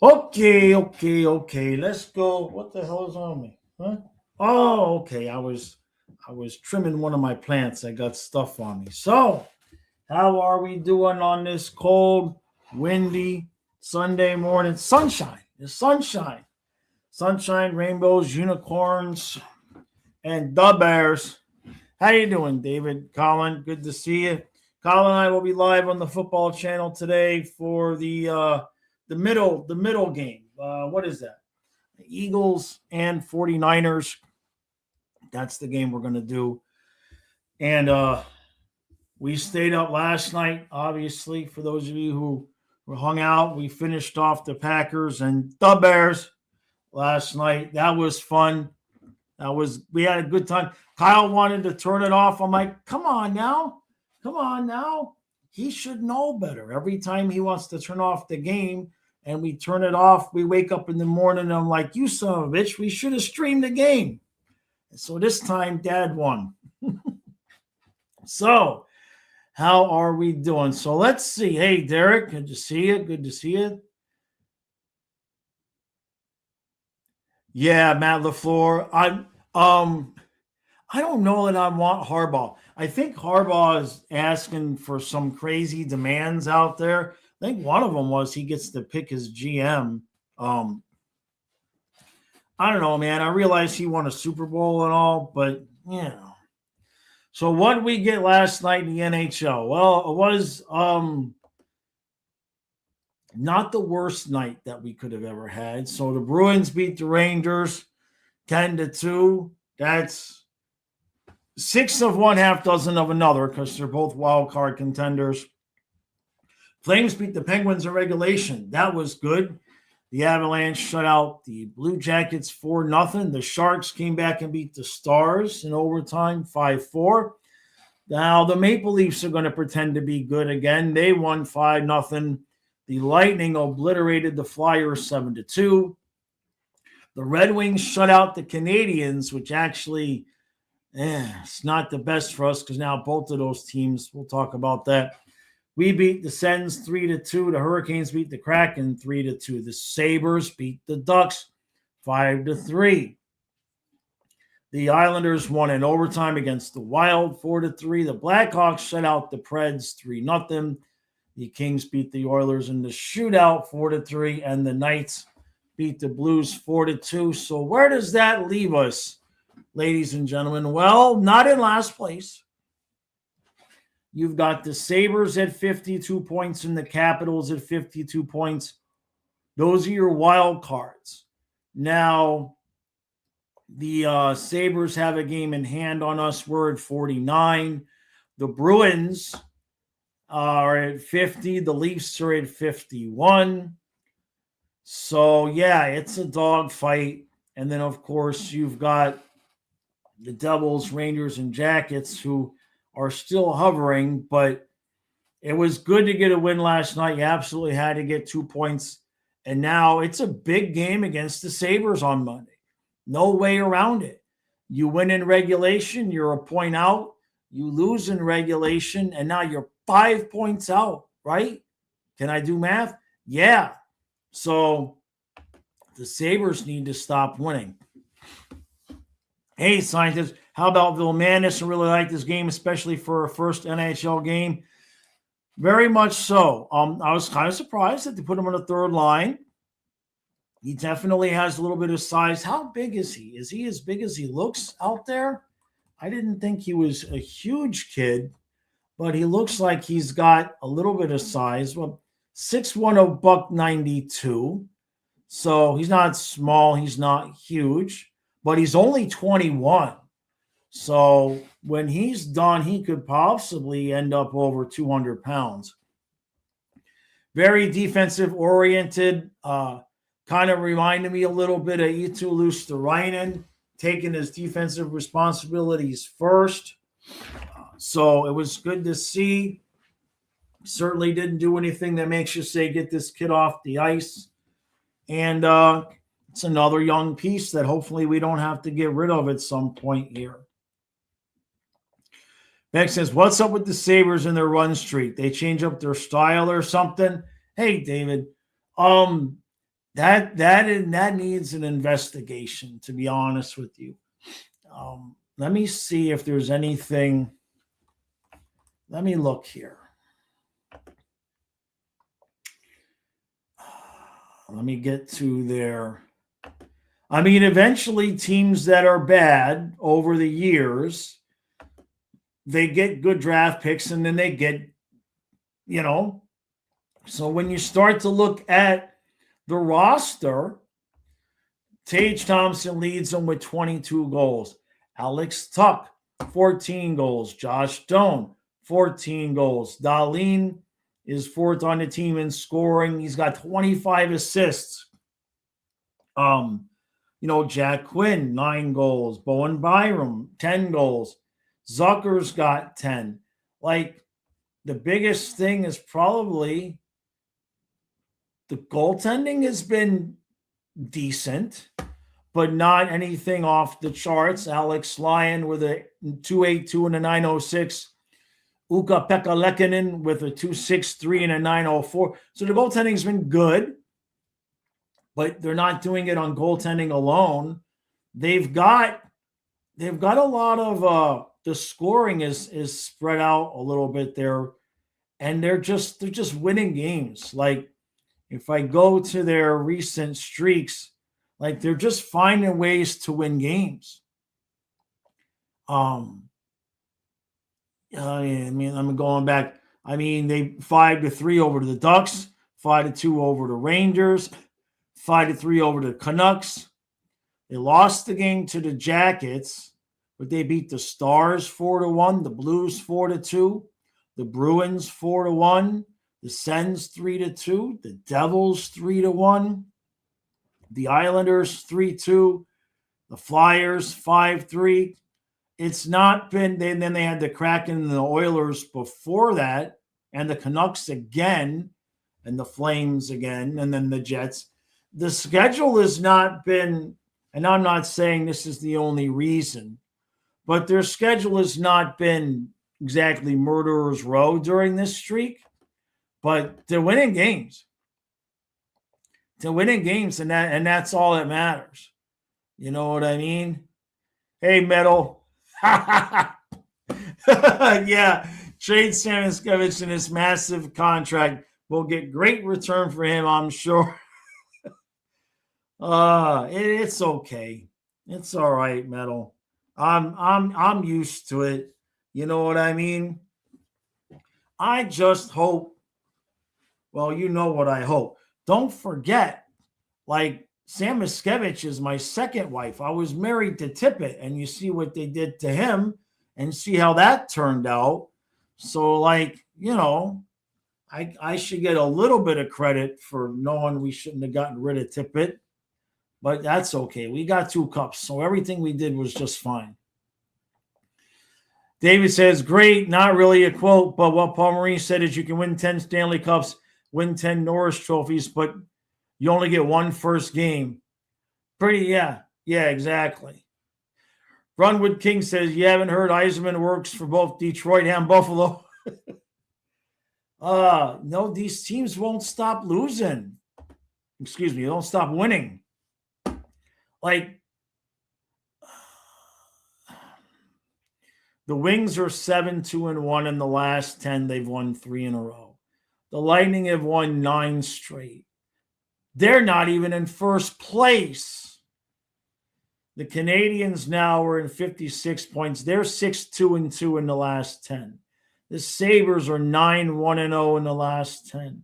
Okay. Let's go. What the hell is on me? Huh? Oh, okay. I was trimming one of my plants. I got stuff on me. So, how are we doing on this cold, windy Sunday morning? Sunshine. The sunshine. Sunshine, rainbows, unicorns, and the bears. How you doing, David? Colin, good to see you. Colin and I will be live on the football channel today for the middle game. What is that? The Eagles and 49ers. That's the game we're going to do. And we stayed up last night, obviously, for those of you who were hung out. We finished off the Packers and the Bears last night. That was fun. We had a good time. Kyle wanted to turn it off. I'm like, come on now. Come on now. He should know better. Every time he wants to turn off the game and we turn it off, we wake up in the morning and I'm like, you son of a bitch, we should have streamed the game. So this time, Dad won. So, how are we doing? So let's see. Hey, Derek, good to see you. Good to see you. Yeah, Matt LaFleur. I don't know that I want Harbaugh. I think Harbaugh is asking for some crazy demands out there. I think one of them was he gets to pick his GM. I don't know, man. I realize he won a Super Bowl and all, but you know. So what did we get last night in the NHL? Well, it was not the worst night that we could have ever had. So the Bruins beat the Rangers 10-2. That's 6 of one, half dozen of another, because they're both wild card contenders. Flames beat the Penguins in regulation. That was good. The Avalanche shut out the Blue Jackets 4-0. The Sharks came back and beat the Stars in overtime 5-4. Now the Maple Leafs are going to pretend to be good again. They won 5-0. The Lightning obliterated the Flyers 7-2. The Red Wings shut out the Canadiens, which actually it's not the best for us because now both of those teams, we'll talk about that. We beat the Sens 3-2. The Hurricanes beat the Kraken 3-2. The Sabres beat the Ducks 5-3. The Islanders won in overtime against the Wild 4-3. The Blackhawks shut out the Preds 3-0. The Kings beat the Oilers in the shootout 4-3. And the Knights beat the Blues 4-2. So where does that leave us, ladies and gentlemen? Well, not in last place. You've got the Sabres at 52 points and the Capitals at 52 points. Those are your wild cards. Now, the Sabres have a game in hand on us. We're at 49. The Bruins are at 50. The Leafs are at 51. So, yeah, it's a dogfight. And then, of course, you've got the Devils, Rangers, and Jackets who are still hovering, but it was good to get a win last night. You absolutely had to get 2 points. And now it's a big game against the Sabres on Monday. No way around it. You win in regulation, you're a point out. You lose in regulation, and now you're 5 points out, right? Can I do math? Yeah. So the Sabres need to stop winning. Hey, scientists, how about Vilmanis? I really like this game, especially for a first NHL game. Very much so. I was kind of surprised that they put him on the third line. He definitely has a little bit of size. How big is he? Is he as big as he looks out there? I didn't think he was a huge kid, but he looks like he's got a little bit of size. Well, 6'1", a buck 92. So he's not small. He's not huge, but he's only 21. So when he's done, he could possibly end up over 200 pounds. Very defensive oriented. Kind of reminded me a little bit of Eetu Luosterainen, taking his defensive responsibilities first. So it was good to see. Certainly didn't do anything that makes you say, get this kid off the ice. And it's another young piece that hopefully we don't have to get rid of at some point here. Beck says, what's up with the Sabres and their run streak? They change up their style or something? Hey, David. that needs an investigation, to be honest with you. Let me see if there's anything. Let me look here. Let me get to their. I mean, eventually, teams that are bad over the years, they get good draft picks, and then they get, you know. So when you start to look at the roster, Tage Thompson leads them with 22 goals. Alex Tuck, 14 goals. Josh Doan, 14 goals. Dahlin is fourth on the team in scoring. He's got 25 assists. Jack Quinn, 9 goals. Bowen Byram, 10 goals. Zucker's got 10. Like, the biggest thing is probably the goaltending has been decent, but not anything off the charts. Alex Lyon with a 282 and a 906. Ukko-Pekka Lehkonen with a 263 and a 904. So the goaltending's been good, but they're not doing it on goaltending alone. They've got a lot of the scoring is spread out a little bit there, and they're just winning games. Like, if I go to their recent streaks, like, they're just finding ways to win games. I mean, I'm going back. I mean, they 5-3 over to the Ducks, 5-2 over the Rangers, 5-3 over the Canucks. They lost the game to the Jackets, but they beat the Stars 4-1, the Blues 4-2, the Bruins 4-1, the Sens 3-2, the Devils 3-1, the Islanders 3-2, the Flyers 5-3. It's not been. Then they had the Kraken and the Oilers before that, and the Canucks again, and the Flames again, and then the Jets. The schedule has not been, and I'm not saying this is the only reason, but their schedule has not been exactly murderer's row during this streak, but they're winning games. They're winning games, and that's all that matters. You know what I mean? Hey, Metal. Yeah, trade Samoskevich in this massive contract. We'll get great return for him, I'm sure. It's okay. It's all right, Metal. I'm used to it. You know what I mean? I just hope. Well, you know what I hope. Don't forget, like, Samoskevich is my second wife. I was married to Tippett, and you see what they did to him and see how that turned out. So, like, I should get a little bit of credit for knowing we shouldn't have gotten rid of Tippett, but that's okay. We got 2 cups, so everything we did was just fine. David says, great, not really a quote, but what Paul Maurice said is you can win 10 Stanley Cups, win 10 Norris trophies, but you only get one first game. Yeah, exactly. Brunwood King says, you haven't heard Yzerman works for both Detroit and Buffalo. No, these teams won't stop losing. Excuse me, they don't stop winning. Like, the Wings are 7-2-1 in the last 10. They've won 3 in a row. The Lightning have won 9 straight. They're not even in first place. The Canadians now are in 56 points. They're 6-2-2 in the last 10. The Sabres are 9-1-0 in the last 10.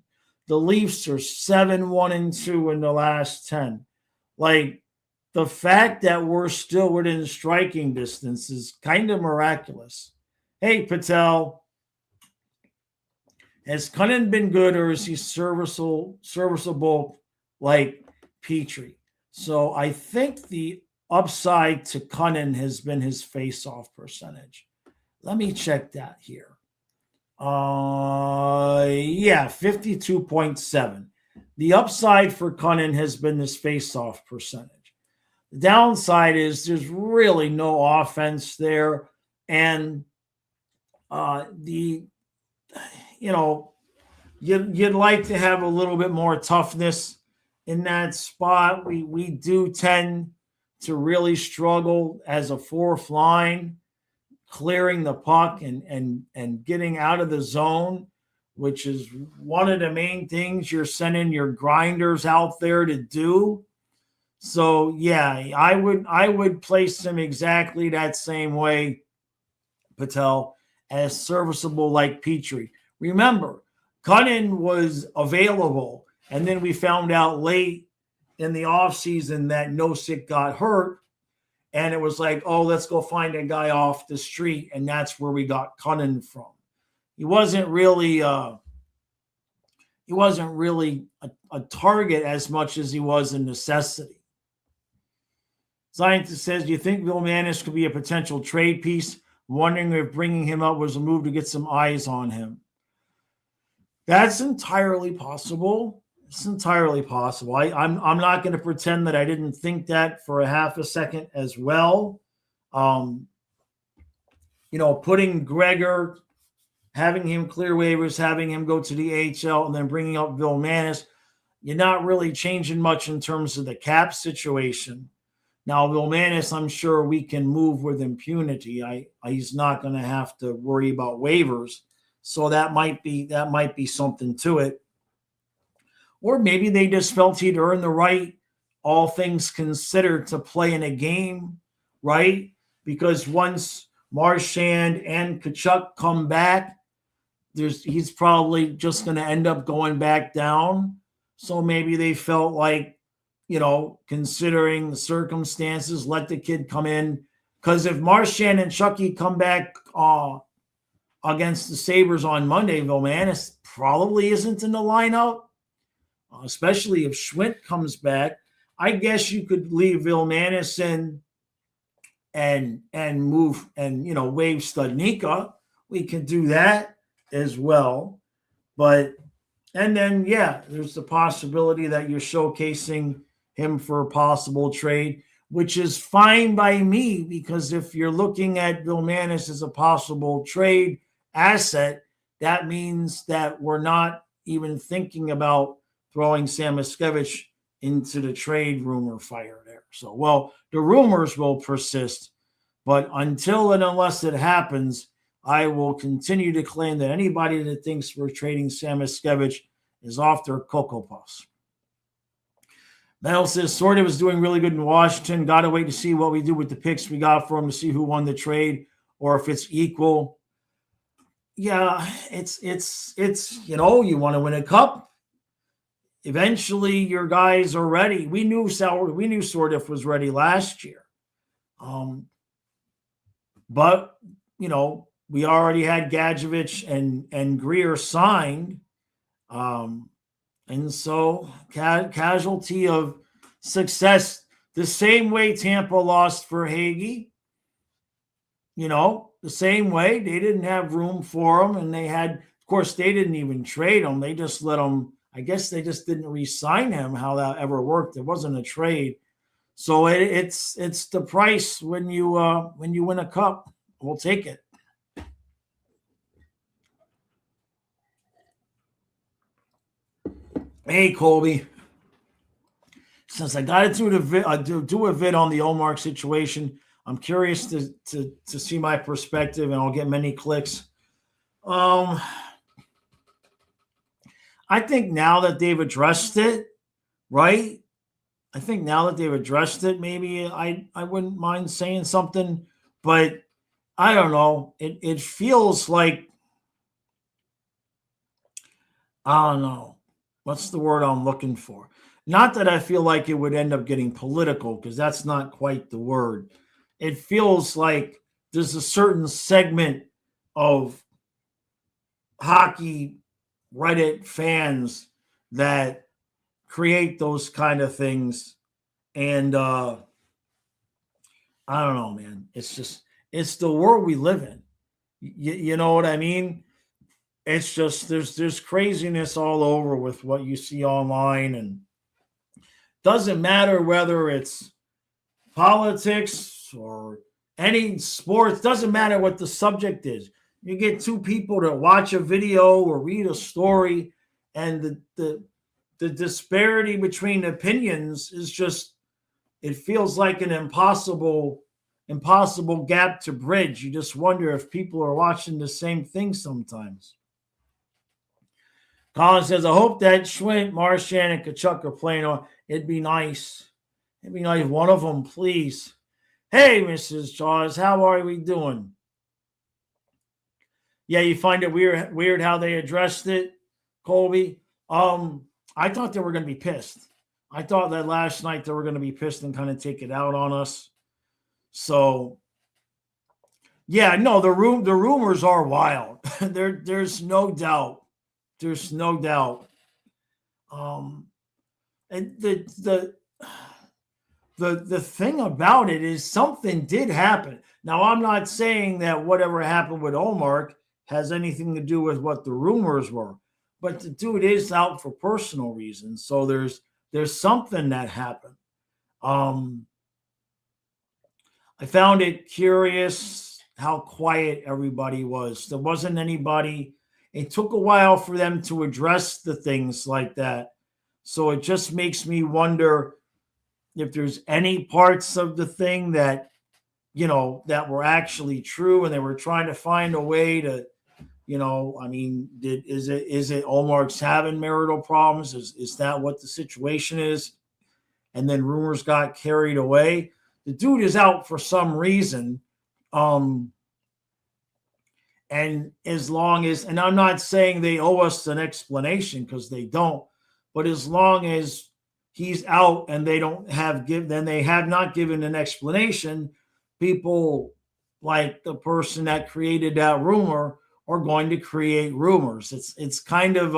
The Leafs are 7-1-2 in the last 10. Like, the fact that we're still within striking distance is kind of miraculous. Hey, Patel, has Cunnin been good, or is he serviceable like Petrie? So I think the upside to Cunnin has been his face-off percentage. Let me check that here. 52.7. The upside for Cunnin has been this face-off percentage. The downside is there's really no offense there, and you'd like to have a little bit more toughness in that spot. We do tend to really struggle as a fourth line, clearing the puck and getting out of the zone, which is one of the main things you're sending your grinders out there to do. So yeah, I would place him exactly that same way, Patel, as serviceable like Petrie. Remember, Cunnin was available, and then we found out late in the offseason that Nosek got hurt, and it was like, oh, let's go find a guy off the street, and that's where we got Cunnin from. He wasn't really a target as much as he was a necessity. Scientist says, do you think Bill Manis could be a potential trade piece? Wondering if bringing him up was a move to get some eyes on him. That's entirely possible. It's entirely possible. I'm not going to pretend that I didn't think that for a half a second as well. Putting Gregor, having him clear waivers, having him go to the AHL, and then bringing up Bill Manis, you're not really changing much in terms of the cap situation. Now, Bill Manis, I'm sure we can move with impunity. He's not going to have to worry about waivers, so that might be something to it. Or maybe they just felt he'd earned the right, all things considered, to play in a game, right? Because once Marchand and Tkachuk come back, he's probably just going to end up going back down. So maybe they felt like, considering the circumstances, let the kid come in. Because if Marchand and Chucky come back against the Sabres on Monday, Vilmanis probably isn't in the lineup, especially if Schwint comes back. I guess you could leave Vilmanis in and move and, waive Studnicka. We could do that as well. And then, there's the possibility that you're showcasing him for a possible trade, which is fine by me, because if you're looking at Vilmanis as a possible trade asset, that means that we're not even thinking about throwing Samoskevich into the trade rumor fire there. So, well, the rumors will persist, but until and unless it happens, I will continue to claim that anybody that thinks we're trading Samoskevich is off their Cocoa Puffs. Mel says, Sorta was doing really good in Washington. Got to wait to see what we do with the picks we got for him to see who won the trade or if it's equal. Yeah, it's you want to win a cup. Eventually, your guys are ready. We knew Sordiff was ready last year. But, we already had Gadjevich and Greer signed. And so casualty of success, the same way Tampa lost for Hagee, the same way they didn't have room for him. And of course, they didn't even trade him. They just let him, I guess they just didn't re-sign him, how that ever worked. It wasn't a trade. So it's the price when you win a cup. We'll take it. Hey, Colby. Since I got to do a vid on the Omar situation, I'm curious to see my perspective, and I'll get many clicks. I think now that they've addressed it, right? I think now that they've addressed it, maybe I wouldn't mind saying something, but I don't know. It feels like, I don't know. What's the word I'm looking for? Not that I feel like it would end up getting political, because that's not quite the word. It feels like there's a certain segment of hockey Reddit fans that create those kind of things. And I don't know, man. It's the world we live in. You know what I mean? It's just there's craziness all over with what you see online, and doesn't matter whether it's politics or any sports, doesn't matter what the subject is. You get two people to watch a video or read a story, and the disparity between opinions is just, it feels like an impossible gap to bridge. You just wonder if people are watching the same thing sometimes. Colin says, I hope that Schwint, Marchand, and Kachuk are playing on. It'd be nice. It'd be nice. One of them, please. Hey, Mrs. Jaws, how are we doing? Yeah, you find it weird how they addressed it, Colby? I thought they were going to be pissed. I thought that last night they were going to be pissed and kind of take it out on us. So, yeah, no, the rumors are wild. There's no doubt. There's no doubt. And the thing about it is something did happen. Now, I'm not saying that whatever happened with Olmark has anything to do with what the rumors were, but the dude is out for personal reasons. So there's something that happened. I found it curious how quiet everybody was. There wasn't anybody. It took a while for them to address the things like that. So it just makes me wonder if there's any parts of the thing that, that were actually true, and they were trying to find a way to, I mean, is it Olmark's having marital problems? Is that what the situation is? And then rumors got carried away. The dude is out for some reason. And as long as, and I'm not saying they owe us an explanation because they don't, but as long as he's out and they have not given an explanation, people like the person that created that rumor are going to create rumors. It's just kind of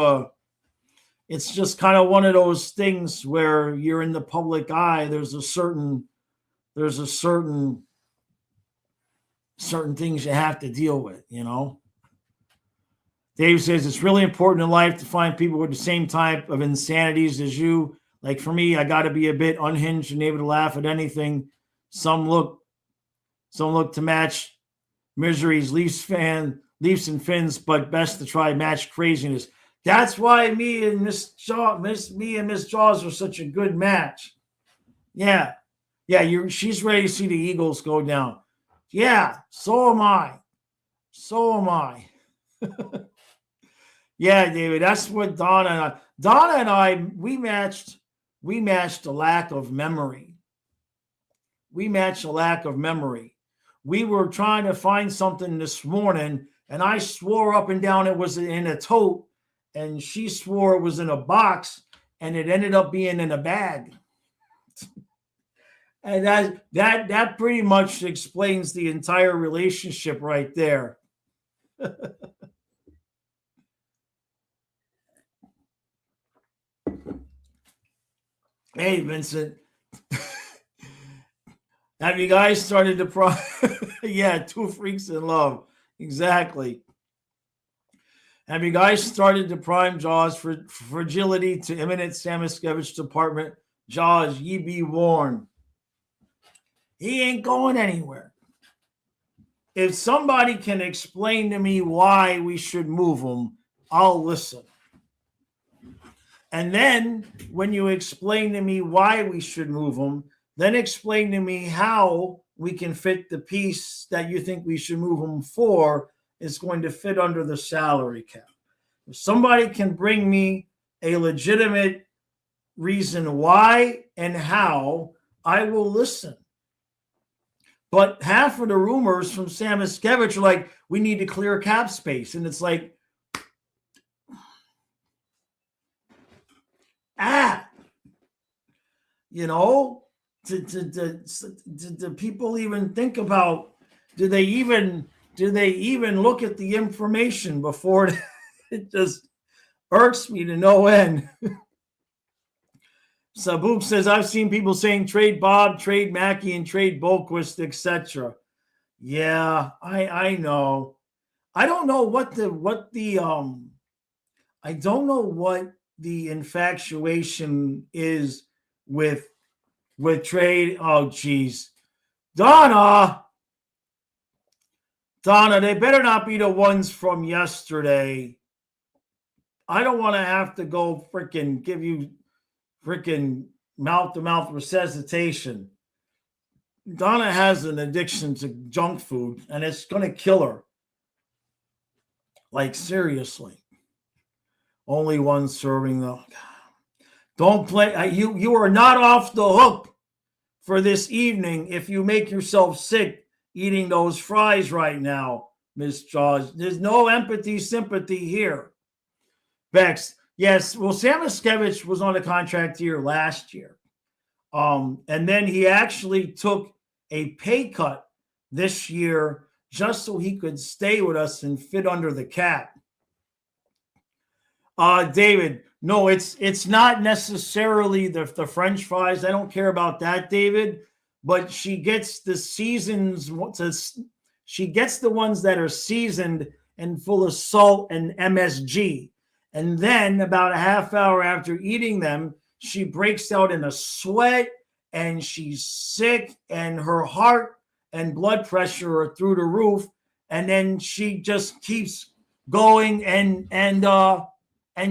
one of those things where you're in the public eye. There's certain things you have to deal with, Dave says it's really important in life to find people with the same type of insanities as you. Like for me, I got to be a bit unhinged and able to laugh at anything. Some look to match misery's Leafs and Finns, but best to try match craziness. That's why me and Miss Jaws are such a good match. Yeah. She's ready to see the Eagles go down. Yeah, so am I. Yeah, David, that's what Donna and I, we matched a lack of memory. We were trying to find something this morning, and I swore up and down it was in a tote, and she swore it was in a box, and it ended up being in a bag. And that pretty much explains the entire relationship right there. Hey, Vincent. Have you guys started to prime? Yeah, two freaks in love. Exactly. Have you guys started to prime Jaws for fragility to imminent Samoskevich department? Jaws, ye be warned. He ain't going anywhere. If somebody can explain to me why we should move him, I'll listen. And then when you explain to me why we should move him, then explain to me how we can fit the piece that you think we should move him for is going to fit under the salary cap. If somebody can bring me a legitimate reason why and how, I will listen. But half of the rumors from Samoskevich are like, we need to clear cap space. And it's like, do people even think about, do they even look at the information before it just irks me to no end. Sabook says, I've seen people saying trade Bob, trade Mackey, and trade Boquist, etc. Yeah, I know. I don't know what the infatuation is with trade. Oh, geez. Donna, they better not be the ones from yesterday. I don't want to have to go freaking give you freaking mouth to mouth resuscitation. Donna has an addiction to junk food, and it's going to kill her. Like, seriously. Only one serving, though. Don't play. You are not off the hook for this evening if you make yourself sick eating those fries right now, Miss Jaws. There's no empathy, sympathy here. Bex, yes. Well, Sam Iskevich was on a contract year last year. And then he actually took a pay cut this year just so he could stay with us and fit under the cap. David, no, it's not necessarily the French fries. I don't care about that, David. But she gets the seasons. She gets the ones that are seasoned and full of salt and MSG. And then about a half hour after eating them, she breaks out in a sweat and she's sick and her heart and blood pressure are through the roof. And then she just keeps going and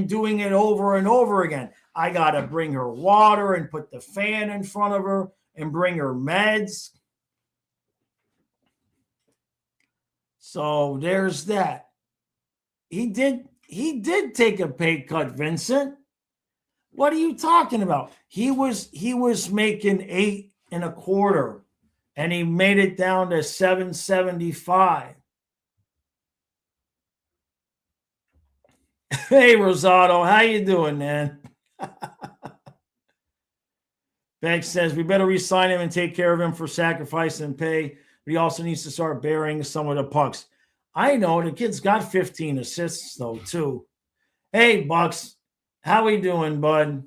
doing it over and over again. I got to bring her water and put the fan in front of her and bring her meds. So there's that. He did take a pay cut, Vincent. What are you talking about? He was making $8.25, and he made it down to $7.75. Hey, Rosado, how you doing, man? Beck says we better re-sign him and take care of him for sacrifice and pay. But he also needs to start burying some of the pucks. I know the kid's got 15 assists though too. Hey, Bucks, how we doing, bud?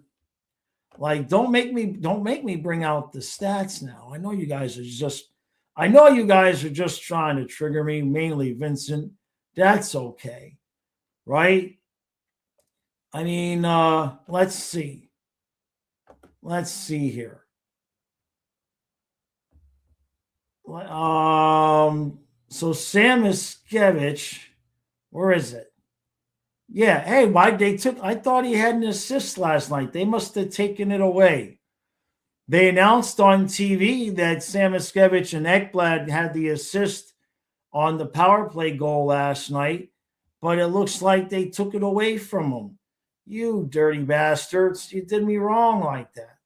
Like, don't make me bring out the stats now. I know you guys are just trying to trigger me, mainly Vincent. That's okay, right? I mean, let's see. Let's see here. So Sam Iskevich, where is it? Yeah, hey, I thought he had an assist last night. They must have taken it away. They announced on TV that Sam Iskevich and Ekblad had the assist on the power play goal last night, but it looks like they took it away from him. You dirty bastards. You did me wrong like that.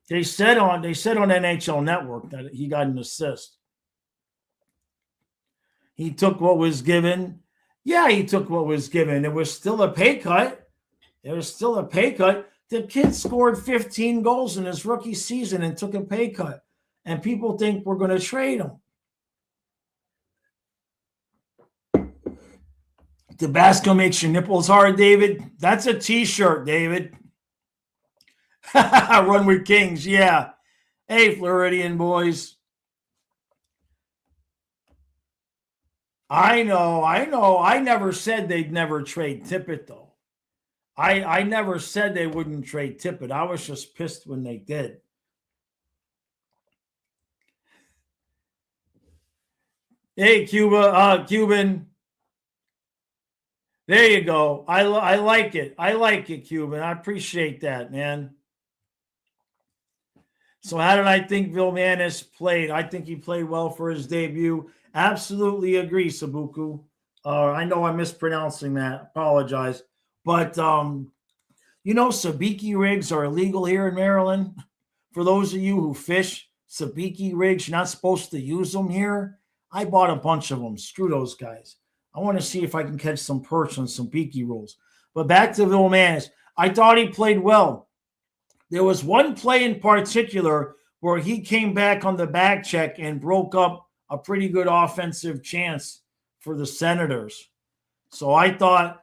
They said on NHL Network that he got an assist. He took what was given. Yeah, he took what was given. It was still a pay cut. The kid scored 15 goals in his rookie season and took a pay cut. And people think we're going to trade him. Tabasco makes your nipples hard, David. That's a T-shirt, David. Run with Kings, yeah. Hey, Floridian boys. I know. I never said they'd never trade Tippett, though. I never said they wouldn't trade Tippett. I was just pissed when they did. Hey, Cuban. There you go. I like it. I like it, Cuban. I appreciate that, man. So how did I think Vilmanis played? I think he played well for his debut. Absolutely agree, Sabuku. I know I'm mispronouncing that. Apologize. But, sabiki rigs are illegal here in Maryland. For those of you who fish, sabiki rigs, you're not supposed to use them here. I bought a bunch of them. Screw those guys. I want to see if I can catch some perch on some beaky rolls. But back to Vilmanis. I thought he played well. There was one play in particular where he came back on the back check and broke up a pretty good offensive chance for the Senators. So I thought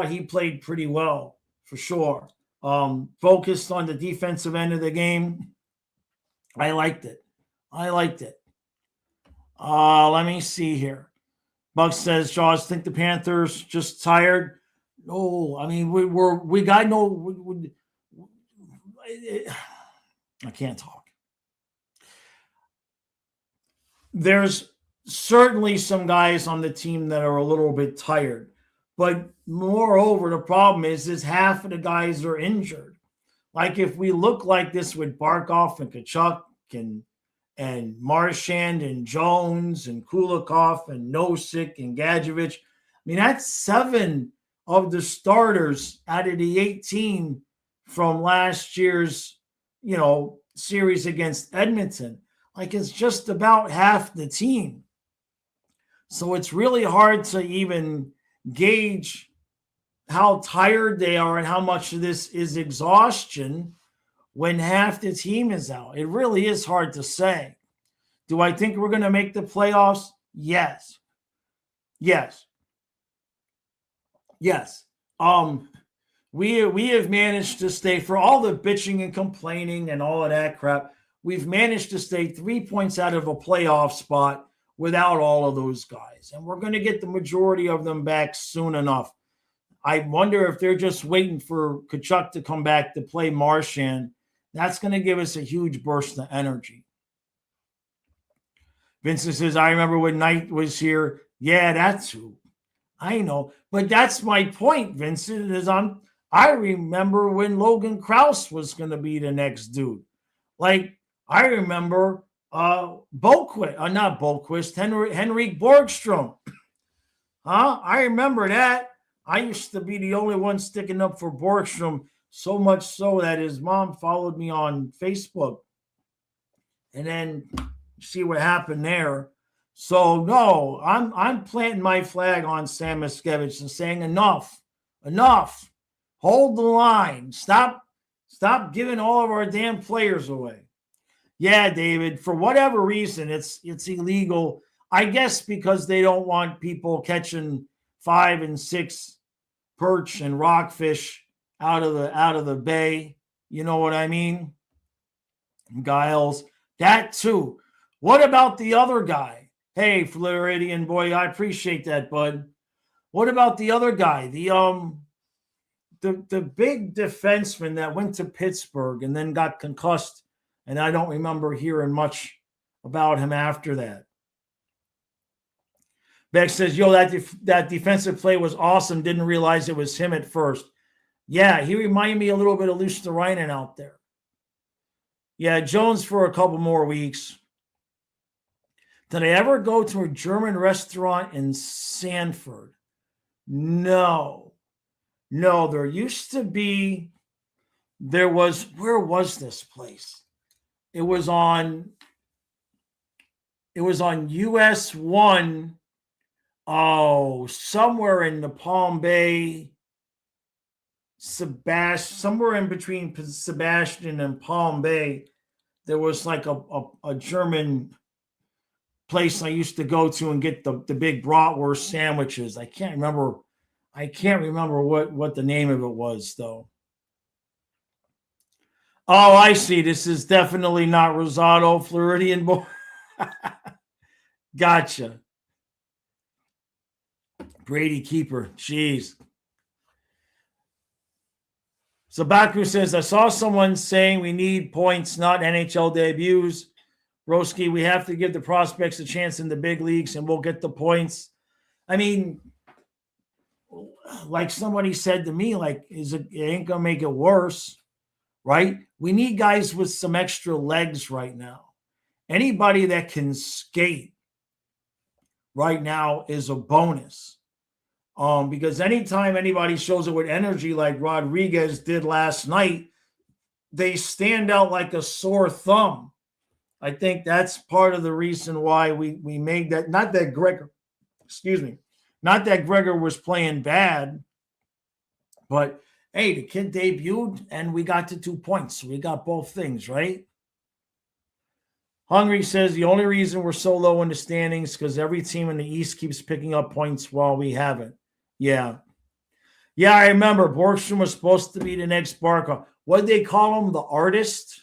he played pretty well for sure. Focused on the defensive end of the game. I liked it. Let me see here. Buck says, Jaws, think the Panthers just tired? No, I mean, we got no. I can't talk. There's certainly some guys on the team that are a little bit tired, But moreover, the problem is half of the guys are injured. Like if we look like this with Barkov and Kachuk and Marchand and Jones and Kulikov and Nosek and Gadjevich, I mean, that's 7 of the starters out of the 18 from last year's, series against Edmonton. Like it's just about half the team. So it's really hard to even gauge how tired they are and how much of this is exhaustion when half the team is out. It really is hard to say. Do I think we're going to make the playoffs? Yes. Yes. Yes. We have managed to stay, for all the bitching and complaining and all of that crap, we've managed to stay 3 points out of a playoff spot without all of those guys. And we're going to get the majority of them back soon enough. I wonder if they're just waiting for Kachuk to come back to play Marchand. That's going to give us a huge burst of energy. Vincent says, I remember when Knight was here. Yeah, that's who. I know. But that's my point, Vincent, is I remember when Logan Krause was going to be the next dude. Like, I remember Henrik Borgstrom. I remember that. I used to be the only one sticking up for Borgstrom, so much so that his mom followed me on Facebook. And then see what happened there. So no, I'm planting my flag on Sam Miskevich and saying enough. Hold the line. Stop giving all of our damn players away. Yeah, David, for whatever reason, it's illegal. I guess because they don't want people catching 5 and 6 perch and rockfish out of the bay. You know what I mean? Giles, that too. What about the other guy? Hey, Floridian boy, I appreciate that, bud. What about the other guy? The big defenseman that went to Pittsburgh and then got concussed, and I don't remember hearing much about him after that. Beck says, yo, that defensive play was awesome. Didn't realize it was him at first. Yeah, he reminded me a little bit of Luosterainen out there. Yeah, Jones for a couple more weeks. Did I ever go to a German restaurant in Sanford? No. There used to be, where was this place? It was on US 1. Oh, somewhere in the Palm Bay, somewhere in between Sebastian and Palm Bay, there was like a German place I used to go to and get the big bratwurst sandwiches. I can't remember what the name of it was, though. Oh, I see. This is definitely not Rosado, Floridian boy. Gotcha. Brady Keeper. Jeez. Sabaku says, I saw someone saying we need points, not NHL debuts. Roski, we have to give the prospects a chance in the big leagues and we'll get the points. I mean, like somebody said to me, like, it ain't going to make it worse, right? We need guys with some extra legs right now. Anybody that can skate right now is a bonus. Because anytime anybody shows it with energy like Rodriguez did last night, they stand out like a sore thumb. I think that's part of the reason why we made that. Not that Gregor was playing bad, but hey, the kid debuted and we got to 2 points. So we got both things, right? Hungry says the only reason we're so low in the standings because every team in the East keeps picking up points while we haven't. Yeah, I remember Borgstrom was supposed to be the next Barkov. What did they call him? The artist?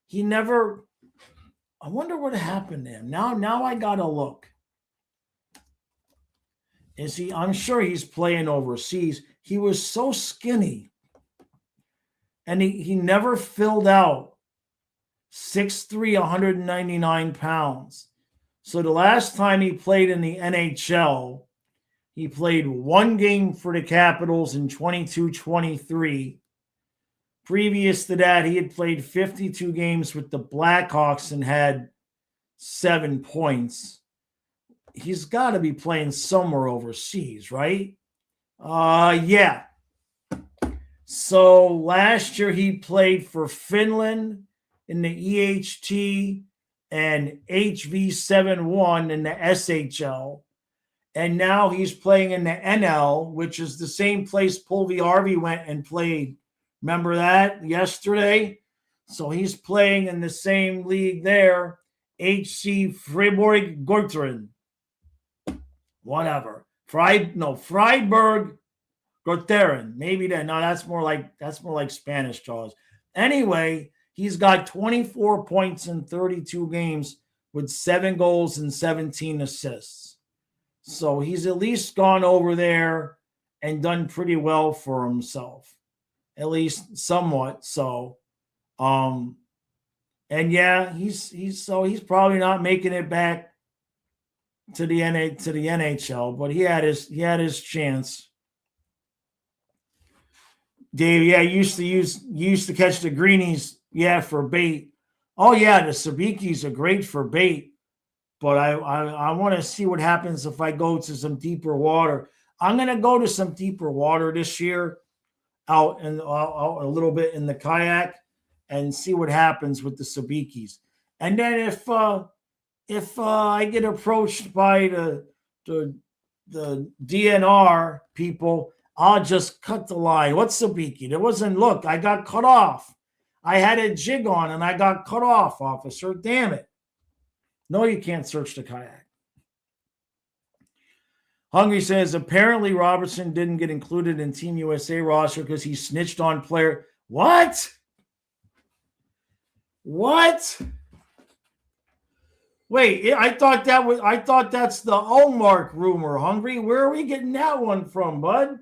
He never. I wonder what happened to him. Now I gotta look. Is he? I'm sure he's playing overseas. He was so skinny, and he never filled out. 6'3", 199 pounds. So the last time he played in the NHL, He played one game for the Capitals in 22-23. Previous to that, he had played 52 games with the Blackhawks and had 7 points. He's got to be playing somewhere overseas, right? Yeah. So last year he played for Finland in the EHT and HV71 in the SHL. And now he's playing in the NL, which is the same place Puljujarvi went and played. Remember that yesterday? So he's playing in the same league there, HC Fribourg Gotthard. Whatever. Freiburg Gotthard. Maybe that. No, that's more like Spanish, Charles. Anyway, he's got 24 points in 32 games with 7 goals and 17 assists. So he's at least gone over there and done pretty well for himself, at least somewhat. So, and yeah, he's probably not making it back to the NHL, but he had his chance. Dave, yeah, used to catch the greenies, yeah, for bait. Oh yeah, the sabikis are great for bait. But I want to see what happens if I go to some deeper water. I'm going to go to some deeper water this year, out a little bit in the kayak, and see what happens with the sabikis. And then if I get approached by the DNR people, I'll just cut the line. What's sabiki? There wasn't. Look, I got cut off. I had a jig on and I got cut off, officer. Damn it. No, you can't search the kayak. Hungry says, apparently Robertson didn't get included in Team USA roster because he snitched on player. What? Wait, I thought that's the Allmark rumor, Hungry. Where are we getting that one from, bud?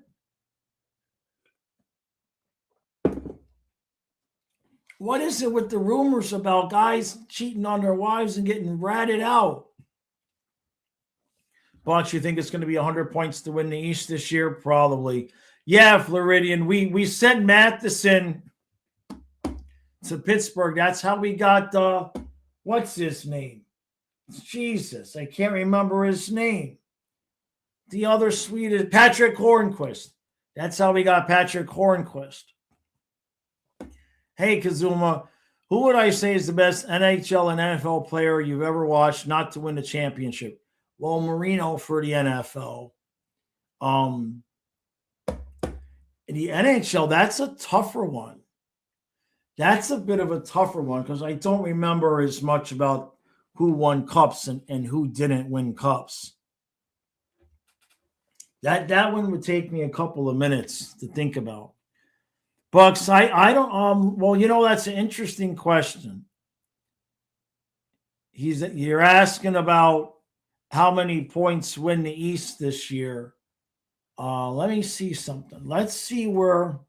What is it with the rumors about guys cheating on their wives and getting ratted out? But you think it's going to be 100 points to win the East this year? Probably. Yeah, Floridian. We sent Matheson to Pittsburgh. That's how we got what's his name? Jesus, I can't remember his name. The other Swedish, Patrick Hornquist. That's how we got Patrick Hornquist. Hey, Kazuma, who would I say is the best NHL and NFL player you've ever watched not to win the championship? Well, Marino for the NFL. The NHL, that's a tougher one. That's a bit of a tougher one because I don't remember as much about who won cups and who didn't win cups. That one would take me a couple of minutes to think about. Bucks, I don't well, that's an interesting question. You're asking about how many points win the East this year. Let me see something. Let's see where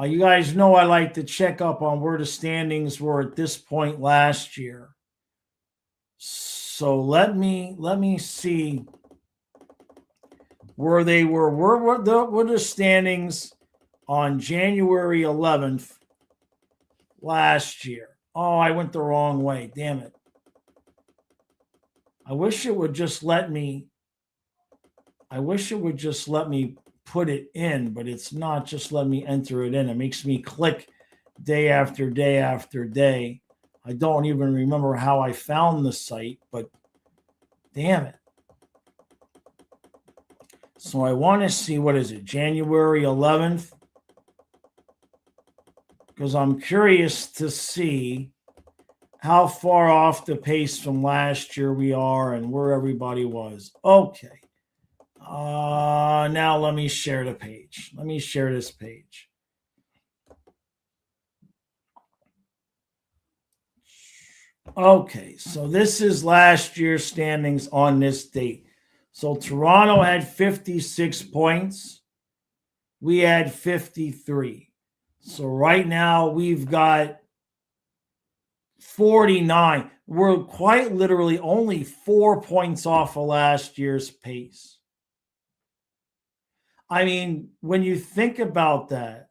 you guys know I like to check up on where the standings were at this point last year. So let me see where they were. Where the standings on January 11th last year. Oh, I went the wrong way. Damn it. I wish it would just let me put it in, but it's not just let me enter it in. It makes me click day after day after day. I don't even remember how I found the site, but damn it. So I want to see, what is it, January 11th? Because I'm curious to see how far off the pace from last year we are and where everybody was. Okay. Now let me share the page. Let me share this page. Okay, so this is last year's standings on this date. So Toronto had 56 points. We had 53. So right now we've got 49. We're quite literally only 4 points off of last year's pace. I mean, when you think about that,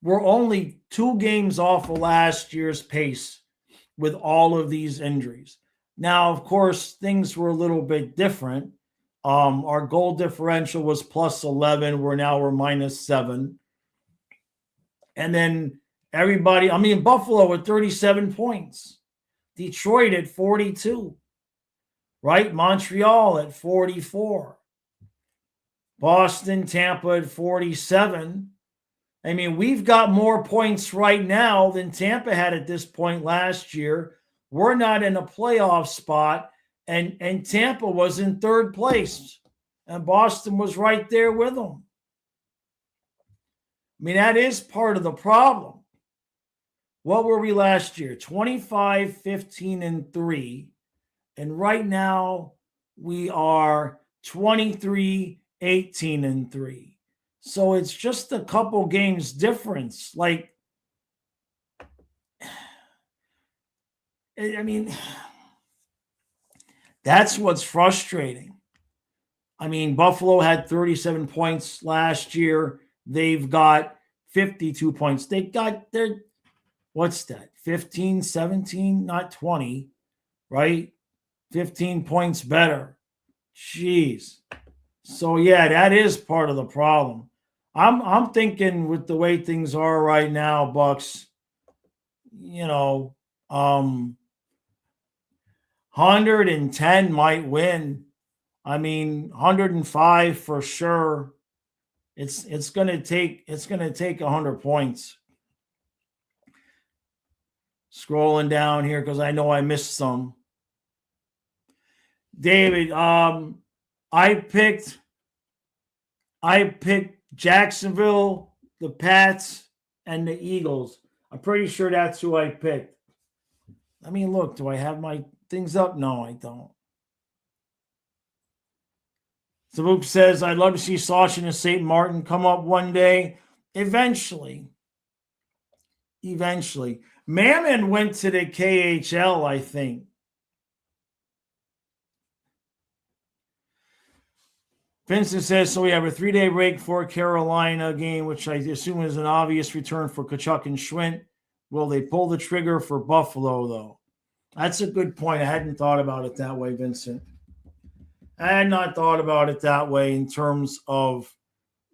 we're only 2 games off of last year's pace with all of these injuries. Now, of course, things were a little bit different. Our goal differential was plus 11. We're -7. And then Buffalo at 37 points, Detroit at 42, right? Montreal at 44, Boston, Tampa at 47. I mean, we've got more points right now than Tampa had at this point last year. We're not in a playoff spot, and Tampa was in third place, and Boston was right there with them. I mean, that is part of the problem. What were we last year? 25, 15, and 3. And right now, we are 23, 18, and 3. So it's just a couple games difference. Like, I mean, that's what's frustrating. I mean, Buffalo had 37 points last year. They've got 52 points. They got their, what's that? 15, 17, not 20, right? 15 points better. Jeez. So yeah, that is part of the problem. I'm thinking with the way things are right now, Bucks, 110 might win. I mean, 105 for sure. It's gonna take 100 points. Scrolling down here because I know I missed some. David, I picked Jacksonville, the Pats, and the Eagles. I'm pretty sure that's who I picked. I mean, look, do I have my things up? No, I don't. Sabook says, I'd love to see Sachin and St. Martin come up one day. Eventually. Mammon went to the KHL, I think. Vincent says, so we have a 3-day break for Carolina game, which I assume is an obvious return for Tkachuk and Schwindt. Will they pull the trigger for Buffalo, though? That's a good point. I hadn't thought about it that way, Vincent. I had not thought about it that way in terms of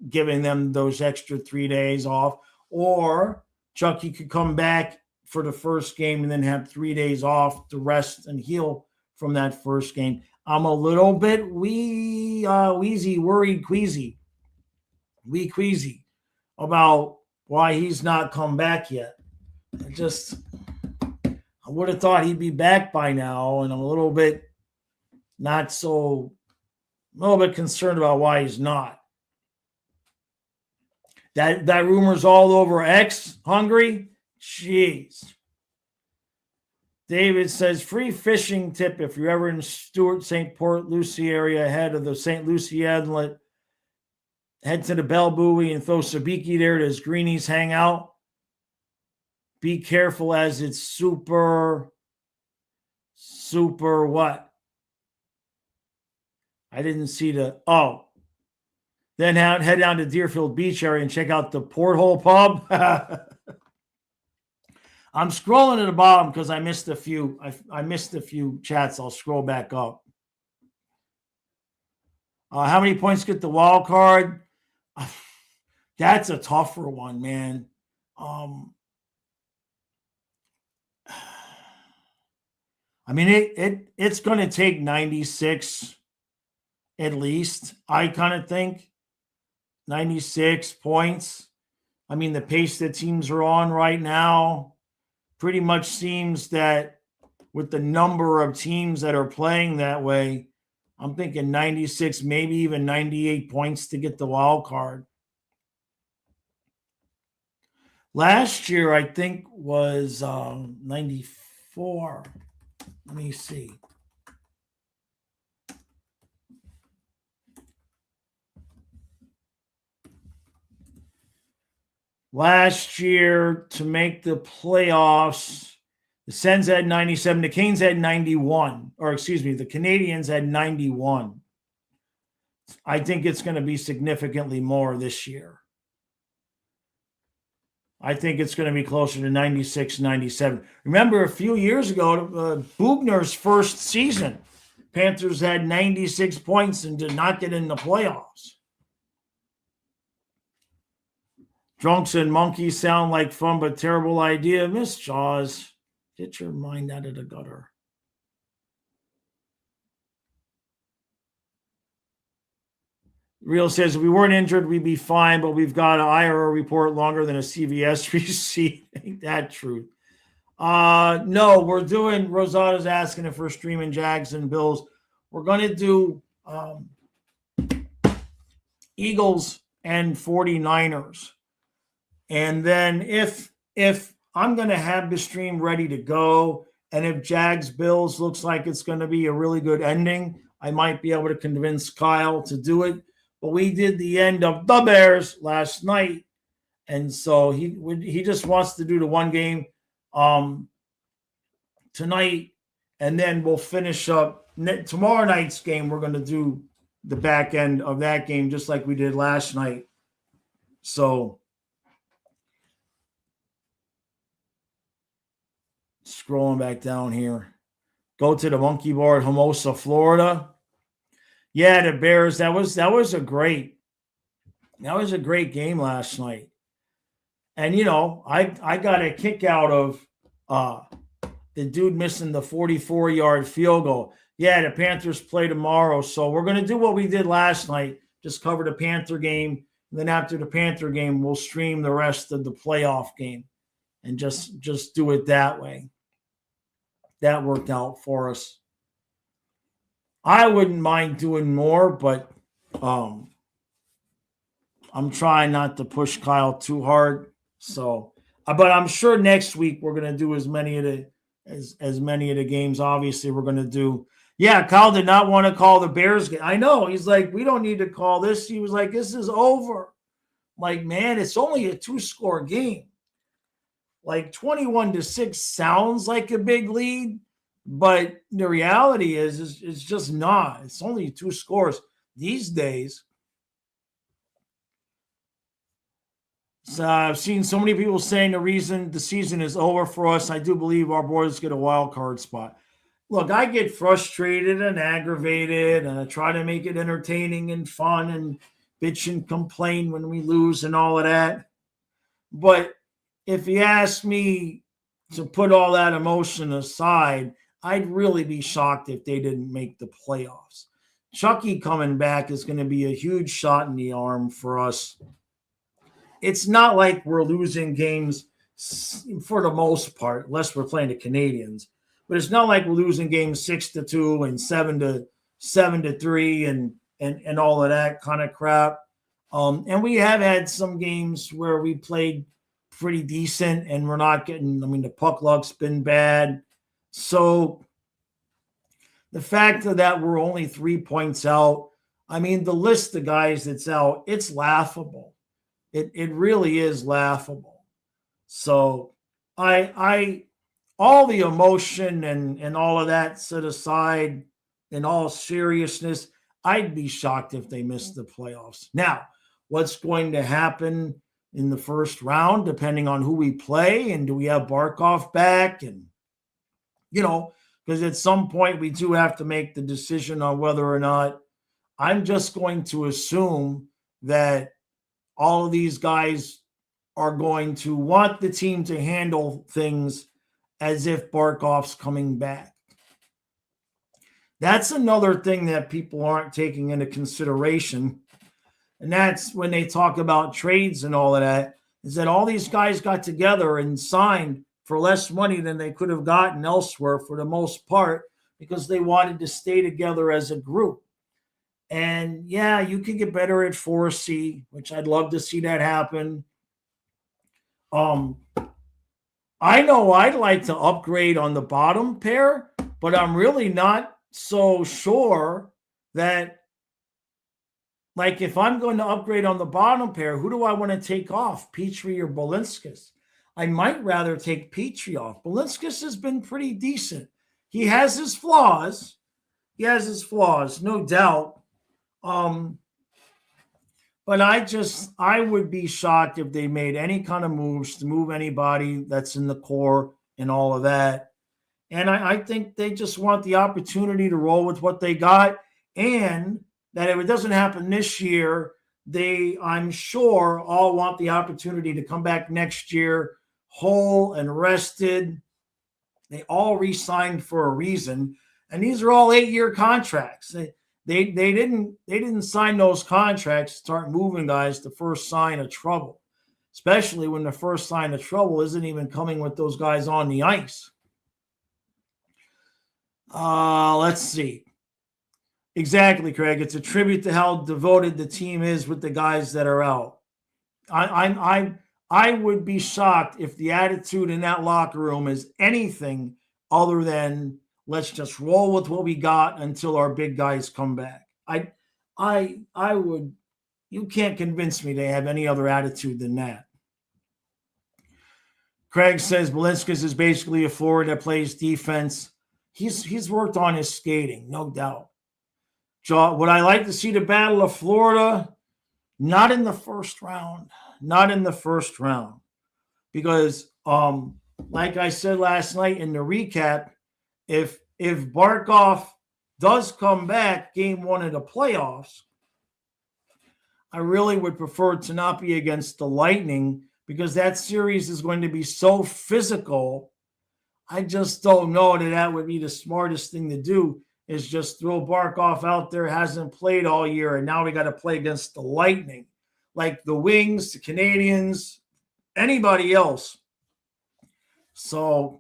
giving them those extra 3 days off. Or Chucky could come back for the first game and then have 3 days off to rest and heal from that first game. I'm a little bit worried, queasy about why he's not come back yet. I would have thought he'd be back by now, and I'm a little bit concerned about why he's not. That rumor's all over X, Hungry. Jeez. David says, free fishing tip if you're ever in Stuart, St. Port Lucie area ahead of the St. Lucie Inlet. Head to the Bell Buoy and throw sabiki there as greenies hang out. Be careful as it's super what? I didn't see Then head down to Deerfield Beach area and check out the Porthole Pub. I'm scrolling at the bottom because I missed a few. I missed a few chats. I'll scroll back up. How many points get the wild card? That's a tougher one, man. I mean, it's going to take 96 at least. I kind of think 96 points. I mean, the pace that teams are on right now pretty much seems that with the number of teams that are playing that way, I'm thinking 96, maybe even 98 points to get the wild card. Last year, I think, was 94. Let me see. Last year, to make the playoffs, the Sens had 97. The Canes had 91. Or excuse me, the Canadians had 91. I think it's going to be significantly more this year. I think it's going to be closer to 96, 97. Remember, a few years ago, Bubner's first season, Panthers had 96 points and did not get in the playoffs. Drunks and monkeys sound like fun, but terrible idea. Miss Jaws, get your mind out of the gutter. Real says, if we weren't injured, we'd be fine, but we've got an IRO report longer than a CVS receipt. Ain't that true? No, we're doing, Rosada's asking if we're streaming Jags and Bills. We're going to do Eagles and 49ers. And then if I'm going to have the stream ready to go, and if Jags Bills looks like it's going to be a really good ending, I might be able to convince Kyle to do it. But we did the end of the Bears last night, and so he just wants to do the one game tonight, and then we'll finish up tomorrow night's game. We're going to do the back end of that game just like we did last night. So scrolling back down here, go to the monkey bar at Hermosa, Florida. Yeah, the Bears. That was a great game last night. And I got a kick out of the dude missing the 44-yard field goal. Yeah, the Panthers play tomorrow, so we're going to do what we did last night. Just cover the Panther game, and then after the Panther game, we'll stream the rest of the playoff game, and just do it that way. That worked out for us. I wouldn't mind doing more, but I'm trying not to push Kyle too hard. So, but I'm sure next week we're going to do as many of the games. Obviously, we're going to do. Yeah, Kyle did not want to call the Bears game. I know. He's like, we don't need to call this. He was like, this is over. I'm like, man, it's only a 2-score game. Like 21-6 sounds like a big lead. But the reality is it's just not. It's only 2 scores these days. So I've seen so many people saying the reason the season is over for us. I do believe our boys get a wild card spot. Look, I get frustrated and aggravated, and I try to make it entertaining and fun and bitch and complain when we lose and all of that. But if you ask me to put all that emotion aside, I'd really be shocked if they didn't make the playoffs. Chucky coming back is going to be a huge shot in the arm for us. It's not like we're losing games for the most part, unless we're playing the Canadians. But it's not like we're losing games 6-2 and 7-3 and all of that kind of crap. And we have had some games where we played pretty decent and we're not getting. I mean, the puck luck's been bad. So the fact that we're only 3 points out, I mean, the list of guys that's out, it's laughable. It really is laughable. So I all the emotion and all of that set aside, in all seriousness, I'd be shocked if they missed the playoffs. Now, what's going to happen in the first round, depending on who we play, and do we have Barkov back? And, because at some point we do have to make the decision on whether or not. I'm just going to assume that all of these guys are going to want the team to handle things as if Barkov's coming back. That's another thing that people aren't taking into consideration. And that's when they talk about trades and all of that, is that all these guys got together and signed for less money than they could have gotten elsewhere for the most part, because they wanted to stay together as a group. And yeah, you can get better at 4C, which I'd love to see that happen. I know I'd like to upgrade on the bottom pair, but I'm really not so sure that, like, if I'm going to upgrade on the bottom pair, who do I want to take off, Petrie or Balinskis? I might rather take Petrie off. Balinskis has been pretty decent. He has his flaws. No doubt. Um, but I would be shocked if they made any kind of moves to move anybody that's in the core and all of that. And I think they just want the opportunity to roll with what they got. And that if it doesn't happen this year, I'm sure, all want the opportunity to come back next year whole and rested. They all re-signed for a reason. And these are all 8-year contracts. They didn't sign those contracts to start moving guys the first sign of trouble, especially when the first sign of trouble isn't even coming with those guys on the ice. Let's see. Exactly, Craig. It's a tribute to how devoted the team is with the guys that are out. I would be shocked if the attitude in that locker room is anything other than let's just roll with what we got until our big guys come back. I would. You can't convince me they have any other attitude than that. Craig says Balinskis is basically a forward that plays defense. He's worked on his skating, no doubt. Would I like to see the Battle of Florida? Not in the first round. Not in the first round. Because, like I said last night in the recap, if Barkov does come back game 1 of the playoffs, I really would prefer it to not be against the Lightning because that series is going to be so physical. I just don't know that would be the smartest thing to do is just throw Barkov out there, hasn't played all year, and now we got to play against the Lightning. Like the Wings, the Canadians, anybody else. So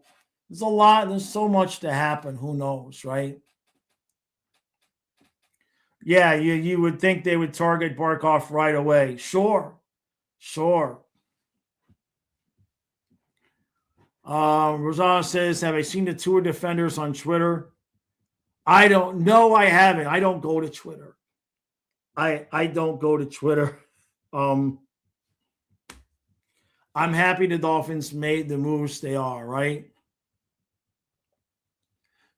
there's so much to happen. Who knows, right? Yeah, you would think they would target Barkov right away. Sure. Rosana says, have I seen the tour defenders on Twitter? I don't know. I haven't. I don't go to Twitter. I don't go to Twitter. I'm happy the Dolphins made the moves they are, right?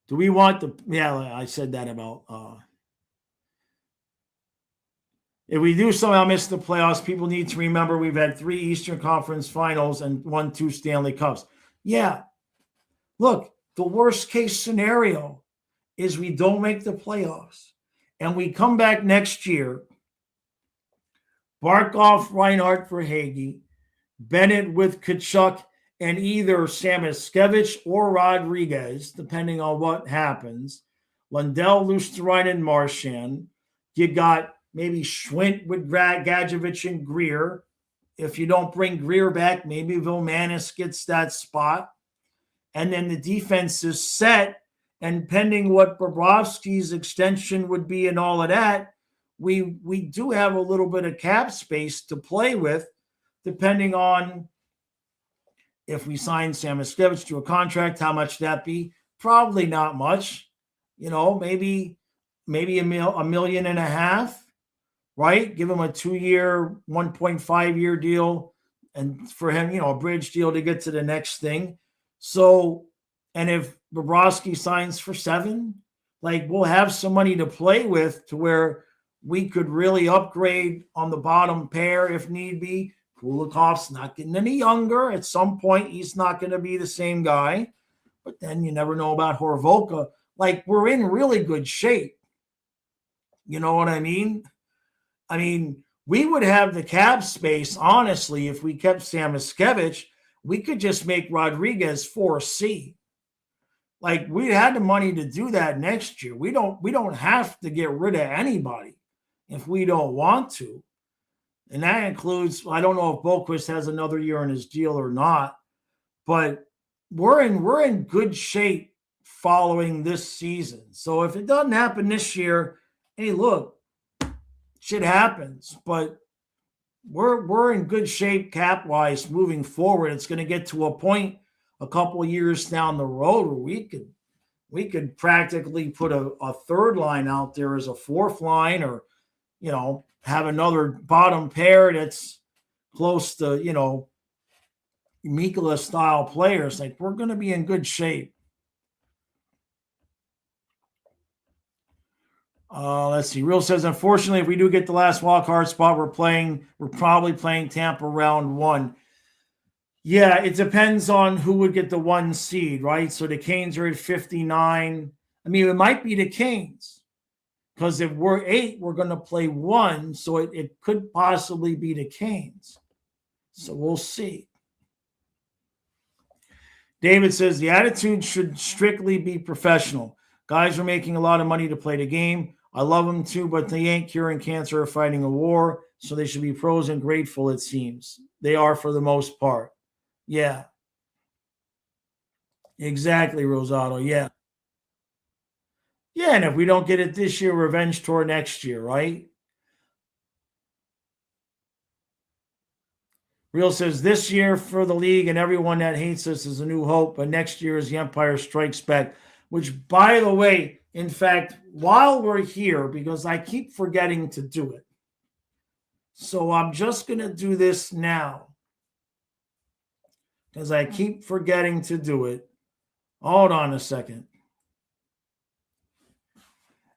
Do we want I said that about if we do somehow miss the playoffs, people need to remember we've had 3 Eastern Conference finals and won 2 Stanley Cups. Yeah. Look, the worst case scenario is we don't make the playoffs and we come back next year. Barkov, Reinhart for Hagee, Bennett with Tkachuk, and either Samoskevich or Rodriguez, depending on what happens. Lundell, Luostarinen, Marchand. You got maybe Schwint with Gadjevich and Greer. If you don't bring Greer back, maybe Vilmanis gets that spot. And then the defense is set. And pending what Bobrovsky's extension would be and all of that, we do have a little bit of cap space to play with, depending on if we sign Samoskevich to a contract, how much that be? Probably not much. Maybe $1.5 million, right? Give him a 2-year, 1.5-year deal, and for him, a bridge deal to get to the next thing. So, and if Bobrovsky signs for 7, we'll have some money to play with to where we could really upgrade on the bottom pair if need be. Kulikov's not getting any younger. At some point, he's not going to be the same guy. But then you never know about Horvolka. We're in really good shape. You know what I mean? We would have the cap space, honestly, if we kept Samoskevich. We could just make Rodriguez 4C. We had the money to do that next year. We don't have to get rid of anybody if we don't want to. And that includes, I don't know if Boquist has another year in his deal or not, but we're in good shape following this season. So if it doesn't happen this year, hey, look, shit happens, but we're in good shape cap-wise moving forward. It's going to get to a point a couple of years down the road where we could practically put a third line out there as a fourth line, or have another bottom pair that's close to Mikula style players. We're going to be in good shape. Let's see. Real says, unfortunately, if we do get the last wild card spot, we're probably playing Tampa round one. Yeah, it depends on who would get the 1 seed, right? So the Canes are at 59. I mean, it might be the Canes because if we're 8, we're going to play 1. So it could possibly be the Canes. So we'll see. David says the attitude should strictly be professional. Guys are making a lot of money to play the game. I love them too, but they ain't curing cancer or fighting a war, so they should be pros and grateful, it seems. They are for the most part. Yeah. Exactly, Rosado. Yeah. Yeah, and if we don't get it this year, revenge tour next year, right? Real says this year for the league and everyone that hates us is a new hope, but next year is the Empire Strikes Back, which, by the way, in fact, while we're here, because I keep forgetting to do it, so I'm just going to do this now because I keep forgetting to do it. Hold on a second.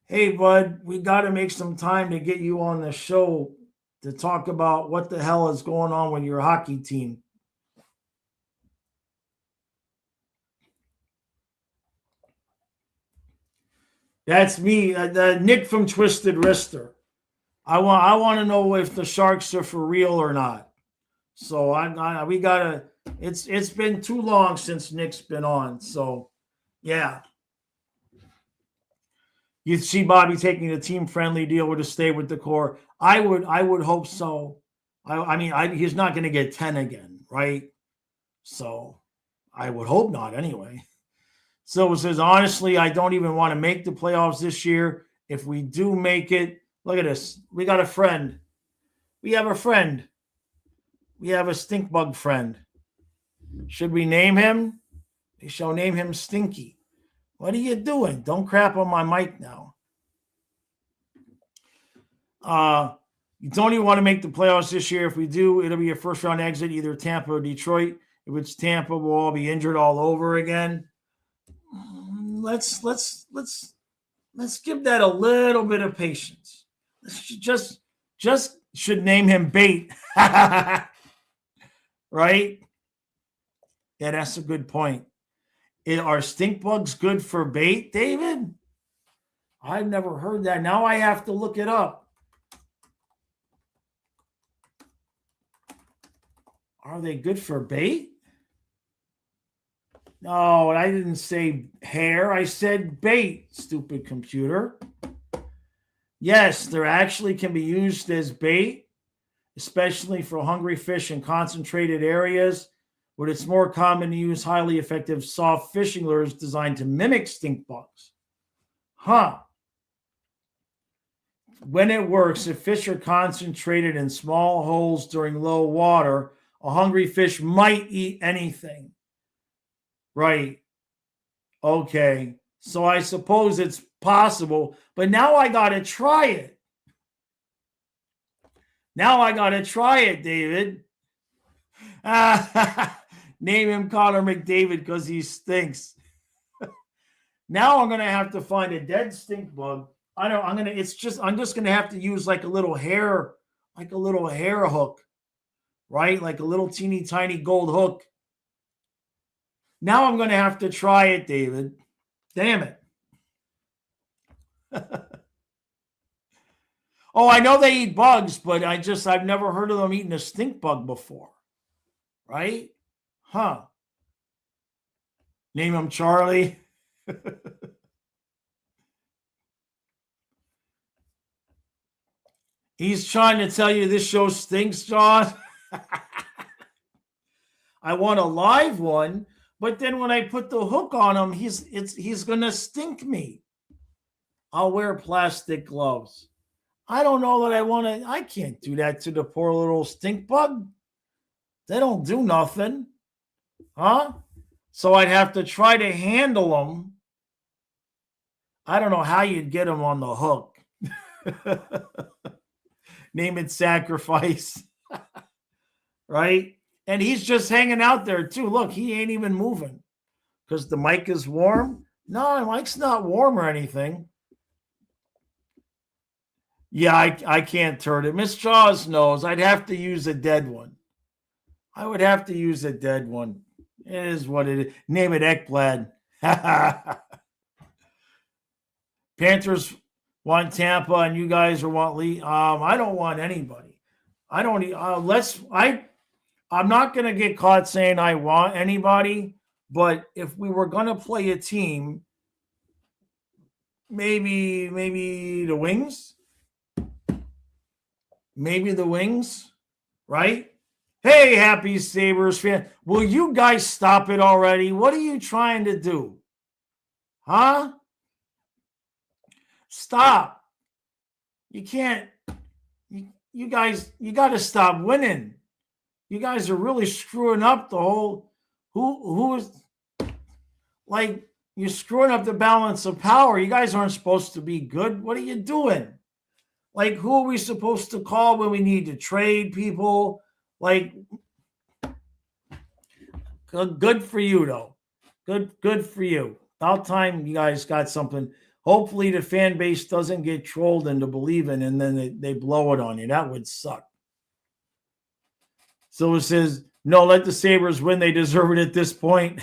Hey, bud, we got to make some time to get you on the show to talk about what the hell is going on with your hockey team. That's me, Nick from Twisted Wrister. I want to know if the Sharks are for real or not. So we gotta. It's been too long since Nick's been on. So yeah, you see Bobby taking a team friendly deal to stay with the core. I would hope so. I mean, he's not going to get 10 again, right? So I would hope not anyway. So it says, honestly, I don't even want to make the playoffs this year. If we do make it, look at this. We got a friend. We have a friend. We have a stink bug friend. Should we name him? They shall name him Stinky. What are you doing? Don't crap on my mic now. You don't even want to make the playoffs this year. If we do, it'll be a first round exit, either Tampa or Detroit. If it's Tampa, we'll all be injured all over again. Let's give that a little bit of patience. Let's just should name him Bait. Right? Yeah, that's a good point. Are stink bugs good for bait, David? I've never heard that. Now I have to look it up. Are they good for bait? No, I didn't say hair. I said bait, stupid computer. Yes, they actually can be used as bait, especially for hungry fish in concentrated areas, but it's more common to use highly effective soft fishing lures designed to mimic stink bugs. Huh. When it works, if fish are concentrated in small holes during low water, a hungry fish might eat anything. Right. Okay. So I suppose it's possible, but now I got to try it. David. Name him Connor McDavid because he stinks. Now I'm gonna have to find a dead stink bug. I'm just gonna have to use like a little hair hook, right? Like a little teeny tiny gold hook. Now I'm gonna have to try it, David. Damn it. Oh, I know they eat bugs, but I've never heard of them eating a stink bug before. Right? Huh. Name him Charlie. He's trying to tell you this show stinks, John. I want a live one, but then when I put the hook on him, he's gonna stink me. I'll wear plastic gloves. I don't know that I can't do that to the poor little stink bug. They don't do nothing. Huh? So I'd have to try to handle them. I don't know how you'd get them on the hook. Name it Sacrifice. Right? And he's just hanging out there too. Look, he ain't even moving because the mic is warm. No, the mic's not warm or anything. Yeah, I can't turn it. Miss Jaws knows. I'd have to use a dead one. I would have to use a dead one. It is what it is. Name it Ekblad. Panthers want Tampa, and you guys are want Lee. I don't want anybody. I don't. I'm not going to get caught saying I want anybody. But if we were going to play a team, maybe the Wings. Maybe the Wings, right? Hey, happy Sabres fan. Will you guys stop it already? What are you trying to do? Huh? Stop. You can't. You guys, you got to stop winning. You guys are really screwing up the whole. Who is like you're screwing up the balance of power. You guys aren't supposed to be good. What are you doing? Like, who are we supposed to call when we need to trade people? Like, good for you, though. Good for you. About time you guys got something. Hopefully the fan base doesn't get trolled into believing and then they blow it on you. That would suck. So it says, no, let the Sabres win. They deserve it at this point.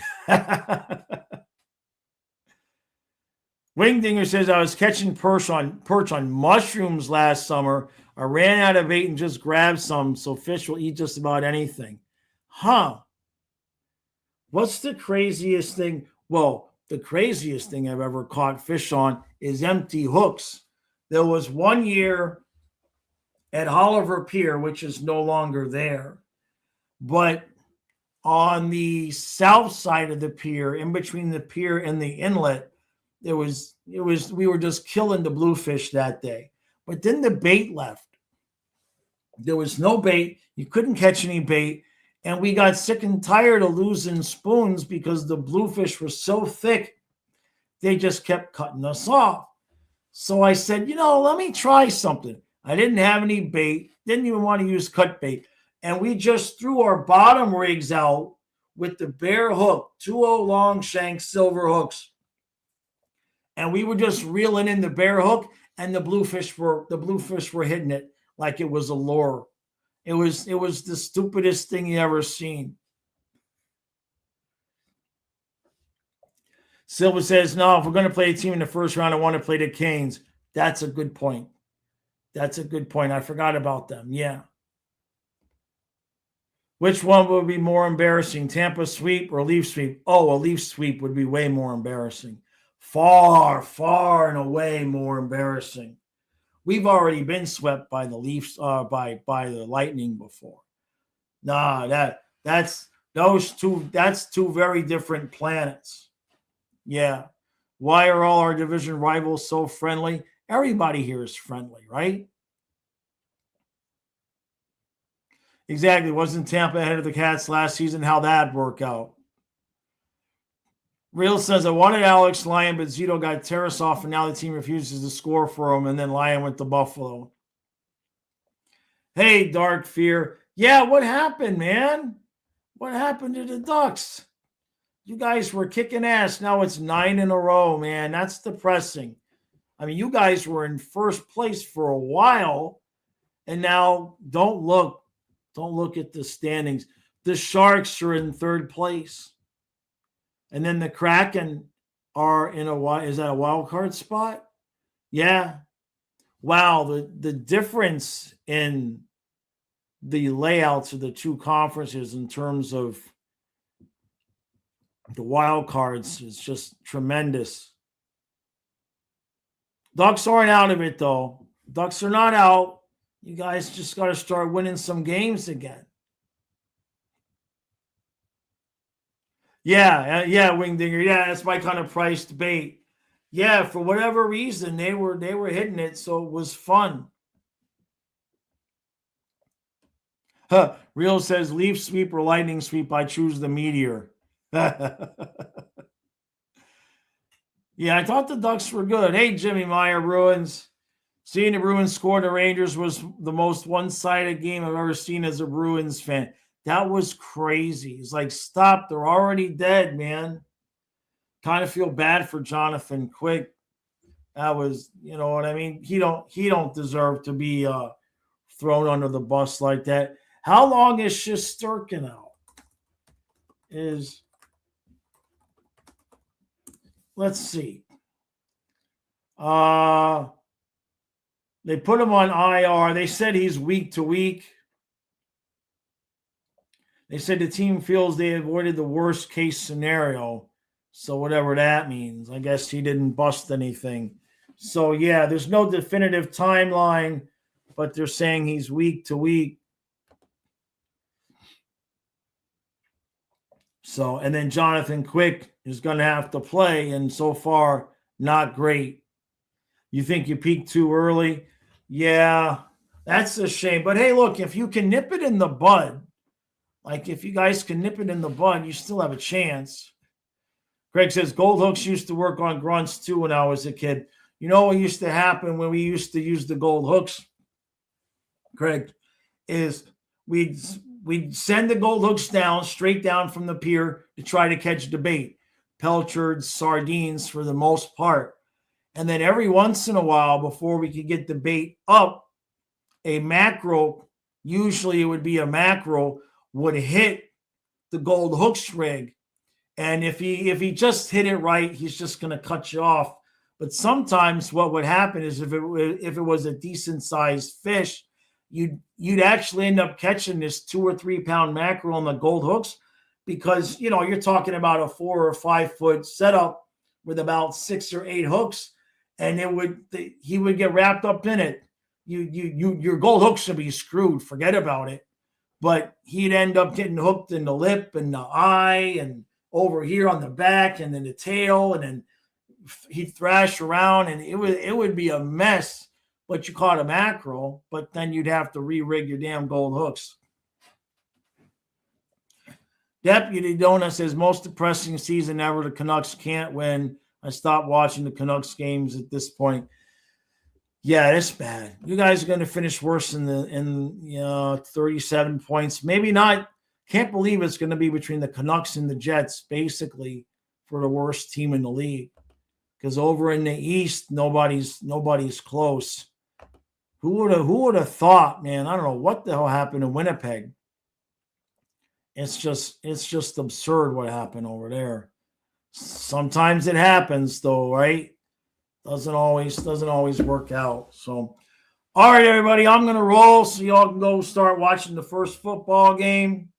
Wingdinger says, I was catching perch on mushrooms last summer. I ran out of bait and just grabbed some, so fish will eat just about anything. Huh. What's the craziest thing? Well, the craziest thing I've ever caught fish on is empty hooks. There was one year at Oliver Pier, which is no longer there, but on the south side of the pier, in between the pier and the inlet, we were just killing the bluefish that day. But then the bait left. There was no bait. You couldn't catch any bait. And we got sick and tired of losing spoons because the bluefish were so thick, they just kept cutting us off. So I said, let me try something. I didn't have any bait, didn't even want to use cut bait. And we just threw our bottom rigs out with the bare hook, 2-0 long shank silver hooks. And we were just reeling in the bare hook, and the bluefish were hitting it like it was a lure. It was the stupidest thing you ever seen. Silva says, no, if we're going to play a team in the first round, I want to play the Canes. That's a good point. I forgot about them. Yeah. Which one would be more embarrassing, Tampa sweep or Leaf sweep? Oh, a Leaf sweep would be way more embarrassing. Far, far and away more embarrassing. We've already been swept by the Leafs, by the Lightning before. Nah, that's two very different planets. Yeah. Why are all our division rivals so friendly? Everybody here is friendly, right? Exactly. Wasn't Tampa ahead of the Cats last season? How'd that work out? Real says, I wanted Alex Lyon, but Zito got Tarasoff, and now the team refuses to score for him, and then Lyon went to Buffalo. Hey, Dark Fear. Yeah, what happened, man? What happened to the Ducks? You guys were kicking ass. Now it's 9 in a row, man. That's depressing. I mean, you guys were in first place for a while, and now don't look at the standings. The Sharks are in third place. And then the Kraken are is that a wild card spot? Yeah. Wow. The difference in the layouts of the two conferences in terms of the wild cards is just tremendous. Ducks aren't out of it, though. Ducks are not out. You guys just got to start winning some games again. Yeah, Wingdinger. Yeah, that's my kind of priced bait. Yeah, for whatever reason, they were hitting it, so it was fun. Real says, Leaf sweep or Lightning sweep, I choose the Meteor. Yeah, I thought the Ducks were good. Hey, Jimmy Meyer, Bruins. Seeing the Bruins score the Rangers was the most one-sided game I've ever seen as a Bruins fan. That was crazy. It's like, stop. They're already dead, man. Kind of feel bad for Jonathan Quick. That was, you know what I mean? He don't deserve to be thrown under the bus like that. How long is Shesterkin out? Let's see. They put him on IR. They said he's week to week. They said the team feels they avoided the worst case scenario. So whatever that means, I guess he didn't bust anything. So yeah, there's no definitive timeline, but they're saying he's week to week. So, and then Jonathan Quick is going to have to play, and so far, not great. You think you peaked too early? Yeah, that's a shame. But hey, look, if you can nip it in the bud, like if you guys can nip it in the bud, you still have a chance. Greg says, Gold Hooks used to work on grunts too when I was a kid. You know what used to happen when we used to use the Gold Hooks, Greg, is we'd send the Gold Hooks down, straight down from the pier to try to catch the bait. Pilchards, sardines for the most part. And then every once in a while, before we could get the bait up, a mackerel, usually it would be a mackerel, would hit the Gold Hooks rig. And if he just hit it right, he's just going to cut you off. But sometimes what would happen is if it was a decent sized fish, you'd actually end up catching this 2 or 3 pound mackerel on the Gold Hooks, because you're talking about a 4 or 5 foot setup with about 6 or 8 hooks, and he would get wrapped up in it. Your Gold Hook should be screwed. Forget about it. But he'd end up getting hooked in the lip and the eye and over here on the back and then the tail, and then he'd thrash around, and it would be a mess. But you caught a mackerel, but then you'd have to re-rig your damn Gold Hooks. Deputy Donut says, most depressing season ever. The Canucks can't win. I stopped watching the Canucks games at this point. Yeah, it's bad. You guys are going to finish worse in 37 points. Maybe not. Can't believe it's going to be between the Canucks and the Jets, basically, for the worst team in the league. Because over in the East, nobody's close. Who would have thought, man? I don't know what the hell happened in Winnipeg. It's just absurd what happened over there. Sometimes it happens, though, right? Doesn't always work out. So, all right, everybody, I'm gonna roll so y'all can go start watching the first football game.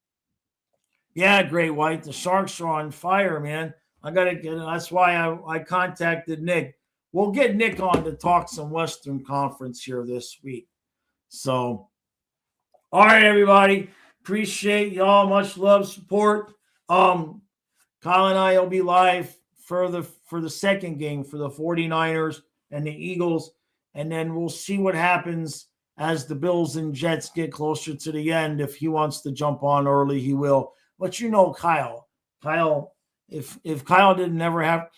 Yeah, Great White. The Sharks are on fire, man. I gotta get it. That's why I contacted Nick. We'll get Nick on to talk some Western Conference here this week. So, all right, everybody. Appreciate y'all. Much love, support. Kyle and I will be live for the second game for the 49ers and the Eagles. And then we'll see what happens as the Bills and Jets get closer to the end. If he wants to jump on early, he will. But Kyle, if Kyle didn't ever have,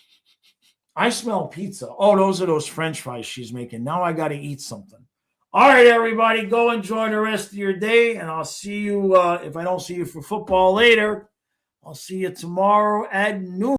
I smell pizza. Oh, those are those French fries she's making. Now I got to eat something. All right, everybody, go enjoy the rest of your day. And I'll see you, if I don't see you for football later, I'll see you tomorrow at noon.